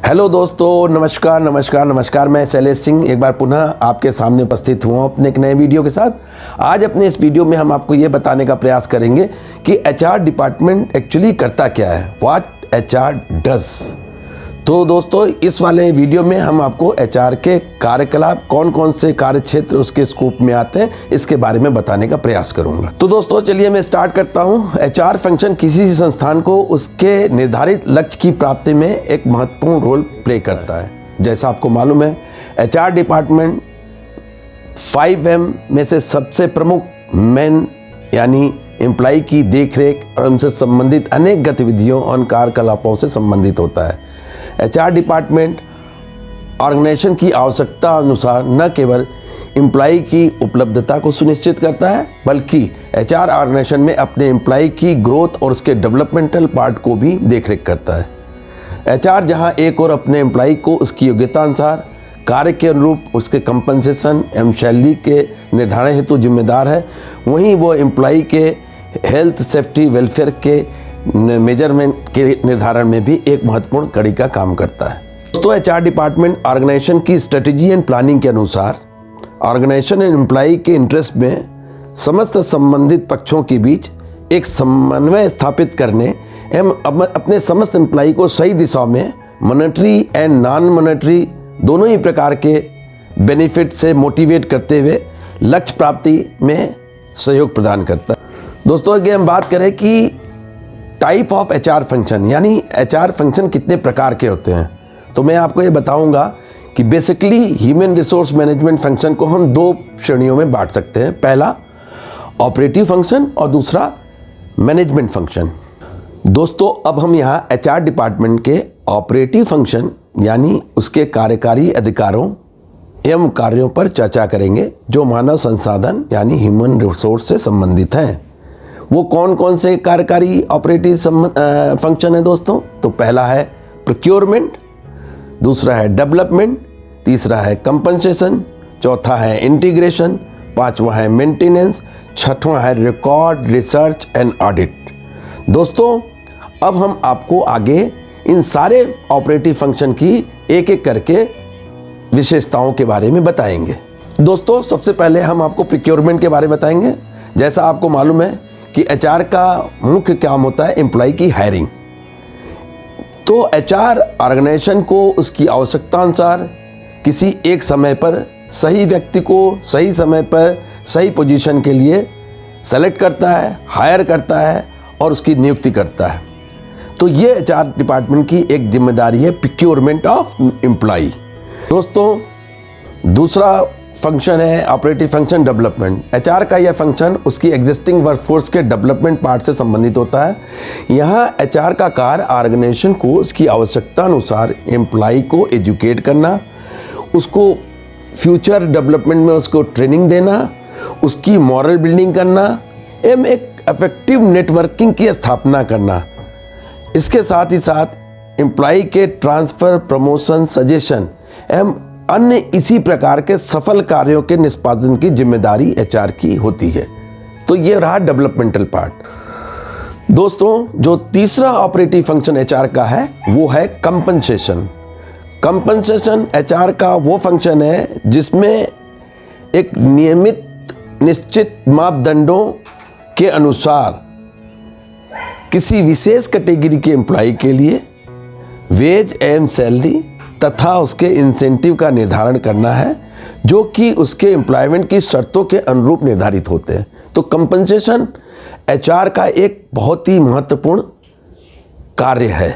Hello दोस्तों, नमस्कार नमस्कार नमस्कार। मैं शैलेश सिंह एक बार पुनः आपके सामने उपस्थित हुआ हूँ अपने एक नए वीडियो के साथ। आज अपने इस वीडियो में हम आपको ये बताने का प्रयास करेंगे कि एचआर डिपार्टमेंट एक्चुअली करता क्या है, व्हाट एचआर डज। तो दोस्तों, इस वाले वीडियो में हम आपको एचआर के कार्यकलाप, कौन कौन से कार्य क्षेत्र उसके स्कोप में आते हैं, इसके बारे में बताने का प्रयास करूंगा। तो दोस्तों चलिए मैं स्टार्ट करता हूं। एचआर फंक्शन किसी संस्थान को उसके निर्धारित लक्ष्य की प्राप्ति में एक महत्वपूर्ण रोल प्ले करता है। जैसा आपको मालूम है, एचआर डिपार्टमेंट 5M में से सबसे प्रमुख मेन यानी एम्प्लॉय की देखरेख और उनसे संबंधित अनेक गतिविधियों और कार्यकलापों से संबंधित होता है। एचआर डिपार्टमेंट ऑर्गेनाइजेशन की आवश्यकता अनुसार न केवल एम्प्लॉय की उपलब्धता को सुनिश्चित करता है, बल्कि एचआर ऑर्गेनाइजेशन में अपने एम्प्लॉय की ग्रोथ और उसके डेवलपमेंटल पार्ट को भी देखरेख करता है। एचआर जहां एक और अपने एम्प्लॉय को उसकी योग्यता अनुसार कार्य के अनुरूप उसके कंपनसेशन एवं शैली के निर्धारण हेतु जिम्मेदार है, वहीं वो एम्प्लॉय के हेल्थ, सेफ्टी, वेलफेयर के मेजरमेंट के निर्धारण में भी एक महत्वपूर्ण कड़ी का काम करता है। दोस्तों, एचआर डिपार्टमेंट ऑर्गेनाइजेशन की स्ट्रेटेजी एंड प्लानिंग के अनुसार ऑर्गेनाइजेशन एंड एम्प्लॉय के इंटरेस्ट में समस्त संबंधित पक्षों के बीच एक समन्वय स्थापित करने एवं अपने समस्त एम्प्लॉय को सही दिशा में मॉनेटरी एंड नॉन मॉनेटरी दोनों ही प्रकार के बेनिफिट से मोटिवेट करते हुए लक्ष्य प्राप्ति में सहयोग प्रदान करता है। दोस्तों, अगर हम बात करें कि टाइप ऑफ एचआर फंक्शन यानी एचआर फंक्शन कितने प्रकार के होते हैं, तो मैं आपको ये बताऊंगा कि basically human resource management function को हम दो श्रेणियों में बांट सकते हैं। पहला ऑपरेटिव फंक्शन और दूसरा मैनेजमेंट फंक्शन। दोस्तों, अब हम यहाँ एचआर डिपार्टमेंट के ऑपरेटिव फंक्शन यानी उसके कार्यकारी अधिकारों एवं कार्यों पर चर्चा करेंगे जो मानव संसाधन यानी ह्यूमन रिसोर्स से संबंधित हैं। वो कौन कौन से कार्यकारी ऑपरेटिव फंक्शन है दोस्तों? तो पहला है प्रोक्योरमेंट, दूसरा है डेवलपमेंट, तीसरा है कंपनसेशन, चौथा है इंटीग्रेशन, पांचवा है मेंटेनेंस, छठवां है रिकॉर्ड, रिसर्च एंड ऑडिट। दोस्तों, अब हम आपको आगे इन सारे ऑपरेटिव फंक्शन की एक एक करके विशेषताओं के बारे में बताएंगे। दोस्तों, सबसे पहले हम आपको प्रोक्योरमेंट के बारे में बताएंगे। जैसा आपको मालूम है कि एचआर का मुख्य काम होता है एम्प्लॉय की हायरिंग। तो एचआर ऑर्गेनाइजेशन को उसकी आवश्यकता अनुसार किसी एक समय पर सही व्यक्ति को सही समय पर सही पोजीशन के लिए सेलेक्ट करता है, हायर करता है और उसकी नियुक्ति करता है। तो ये एचआर डिपार्टमेंट की एक जिम्मेदारी है, प्रोक्योरमेंट ऑफ एम्प्लॉय। दोस्तों, दूसरा फंक्शन है ऑपरेटिव फंक्शन डेवलपमेंट। एचआर का यह फंक्शन उसकी एग्जिस्टिंग वर्कफोर्स के डेवलपमेंट पार्ट से संबंधित होता है। यहाँ एचआर का कार्य ऑर्गेनाइजेशन को उसकी आवश्यकता अनुसार एम्प्लॉय को एजुकेट करना, उसको फ्यूचर डेवलपमेंट में उसको ट्रेनिंग देना, उसकी मॉरल बिल्डिंग करना एवं एक इफेक्टिव नेटवर्किंग की स्थापना करना। इसके साथ ही साथ एम्प्लॉय के ट्रांसफ़र, प्रमोशन, सजेशन एवं अन्य इसी प्रकार के सफल कार्यों के निष्पादन की जिम्मेदारी एचआर की होती है। तो ये रहा डेवलपमेंटल पार्ट। दोस्तों, जो तीसरा ऑपरेटिव फंक्शन एचआर का है वो है कंपनसेशन। कंपनसेशन एचआर का वो फंक्शन है जिसमें एक नियमित निश्चित मापदंडों के अनुसार किसी विशेष कैटेगरी के एम्प्लॉय के लिए वेज एवं सैलरी तथा उसके इंसेंटिव का निर्धारण करना है जो कि उसके एम्प्लॉयमेंट की शर्तों के अनुरूप निर्धारित होते हैं। तो कंपनसेशन एचआर का एक बहुत ही महत्वपूर्ण कार्य है।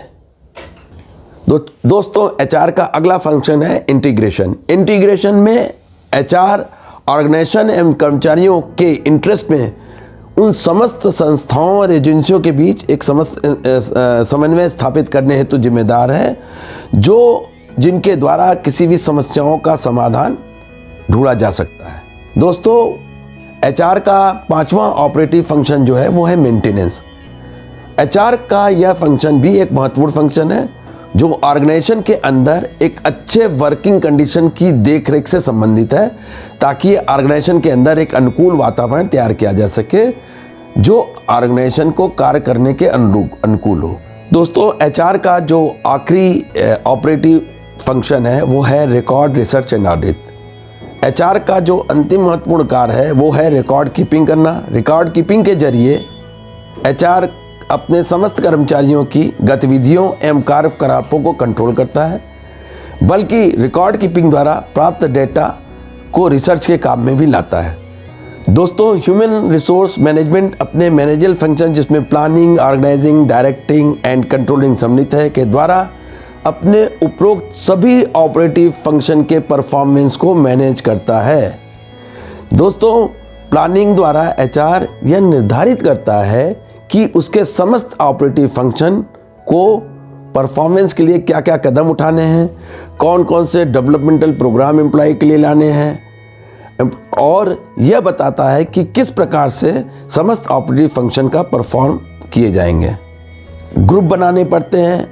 दोस्तों, एचआर का अगला फंक्शन है इंटीग्रेशन। इंटीग्रेशन में एचआर ऑर्गेनाइजेशन एवं कर्मचारियों के इंटरेस्ट में उन समस्त संस्थाओं और एजेंसियों के बीच एक समन्वय स्थापित करने हेतु जिम्मेदार है जो जिनके द्वारा किसी भी समस्याओं का समाधान ढूंढा जा सकता है। दोस्तों, एचआर का पांचवा ऑपरेटिव फंक्शन जो है वो है मेंटेनेंस। एचआर का यह फंक्शन भी एक महत्वपूर्ण फंक्शन है जो ऑर्गेनाइजेशन के अंदर एक अच्छे वर्किंग कंडीशन की देखरेख से संबंधित है, ताकि ऑर्गेनाइजेशन के अंदर एक अनुकूल वातावरण तैयार किया जा सके जो ऑर्गेनाइजेशन को कार्य करने के अनुकूल हो। दोस्तों एचआर का जो आखिरी ऑपरेटिव फंक्शन है वो है record, research and audit. HR का जो अंतिम महत्वपूर्ण कार्य है वो है रिकॉर्ड कीपिंग करना। रिकॉर्ड कीपिंग के जरिए एचआर अपने समस्त कर्मचारियों की गतिविधियों एवं कार्यकलापों को कंट्रोल करता है, बल्कि रिकॉर्ड कीपिंग द्वारा प्राप्त डेटा को रिसर्च के काम में भी लाता है। दोस्तों ह्यूमन रिसोर्स मैनेजमेंट अपने मैनेजरल फंक्शन जिसमें planning, organising, directing and controlling सम्मिलित है के द्वारा अपने उपरोक्त सभी ऑपरेटिव फंक्शन के परफॉर्मेंस को मैनेज करता है। दोस्तों प्लानिंग द्वारा एचआर यह निर्धारित करता है कि उसके समस्त ऑपरेटिव फंक्शन को परफॉर्मेंस के लिए क्या क्या कदम उठाने हैं, कौन कौन से डेवलपमेंटल प्रोग्राम एम्प्लॉय के लिए लाने हैं, और यह बताता है कि किस प्रकार से समस्त ऑपरेटिव फंक्शन का परफॉर्म किए जाएंगे। ग्रुप बनाने पड़ते हैं,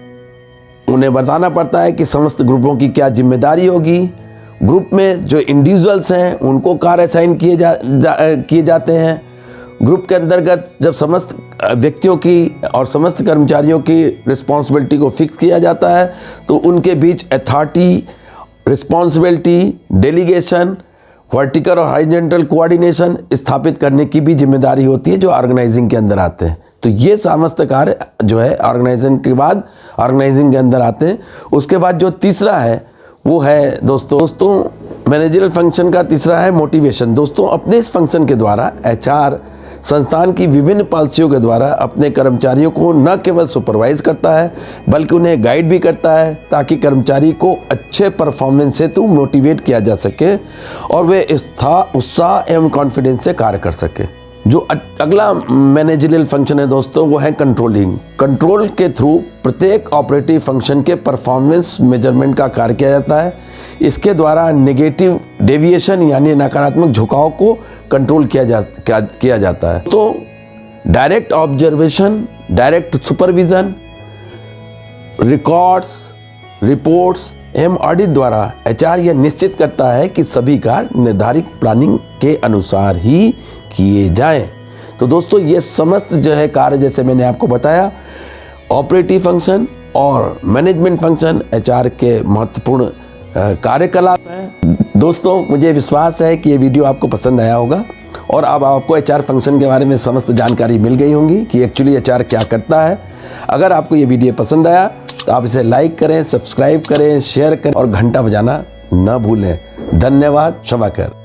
उन्हें बताना पड़ता है कि समस्त ग्रुपों की क्या जिम्मेदारी होगी। ग्रुप में जो इंडिविजुअल्स हैं उनको कार्य असाइन किए जाते हैं। ग्रुप के अंतर्गत जब समस्त व्यक्तियों की और समस्त कर्मचारियों की रिस्पॉन्सिबिलिटी को फिक्स किया जाता है तो उनके बीच अथॉरिटी, रिस्पॉन्सिबिलिटी, डेलीगेशन, वर्टिकल और हॉरिजॉन्टल कोऑर्डिनेशन स्थापित करने की भी जिम्मेदारी होती है जो ऑर्गेनाइजिंग के अंदर आते हैं। तो ये समस्त कार्य जो है ऑर्गेनाइजिंग के अंदर आते हैं। उसके बाद जो तीसरा है वो है दोस्तों मैनेजरल फंक्शन का तीसरा है मोटिवेशन। दोस्तों अपने इस फंक्शन के द्वारा एचआर संस्थान की विभिन्न पॉलिसियों के द्वारा अपने कर्मचारियों को न केवल सुपरवाइज करता है बल्कि उन्हें गाइड भी करता है ताकि कर्मचारी को अच्छे परफॉर्मेंस हेतु मोटिवेट किया जा सके और वे उत्साह एवं कॉन्फिडेंस से कार्य कर सके। जो अगला मैनेजरियल फंक्शन है दोस्तों वो है कंट्रोलिंग। कंट्रोल के थ्रू प्रत्येक ऑपरेटिव फंक्शन के परफॉर्मेंस मेजरमेंट का कार्य किया जाता है। इसके द्वारा नेगेटिव डेविएशन यानी नकारात्मक झुकाव को कंट्रोल किया जाता है। तो direct observation, direct supervision, records, reports एवं ऑडिट द्वारा एचआर यह निश्चित करता है कि सभी कार्य निर्धारित प्लानिंग के अनुसार ही किए जाएं। तो दोस्तों ये समस्त जो है कार्य जैसे मैंने आपको बताया ऑपरेटिव फंक्शन और मैनेजमेंट फंक्शन एचआर के महत्वपूर्ण कार्यकलाप हैं। दोस्तों मुझे विश्वास है कि ये वीडियो आपको पसंद आया होगा और अब आपको एचआर फंक्शन के बारे में समस्त जानकारी मिल गई होंगी कि एक्चुअली एचआर क्या करता है। अगर आपको ये वीडियो पसंद आया तो आप इसे लाइक करें, सब्सक्राइब करें, शेयर करें और घंटा बजाना न भूलें। धन्यवाद। क्षमा कर।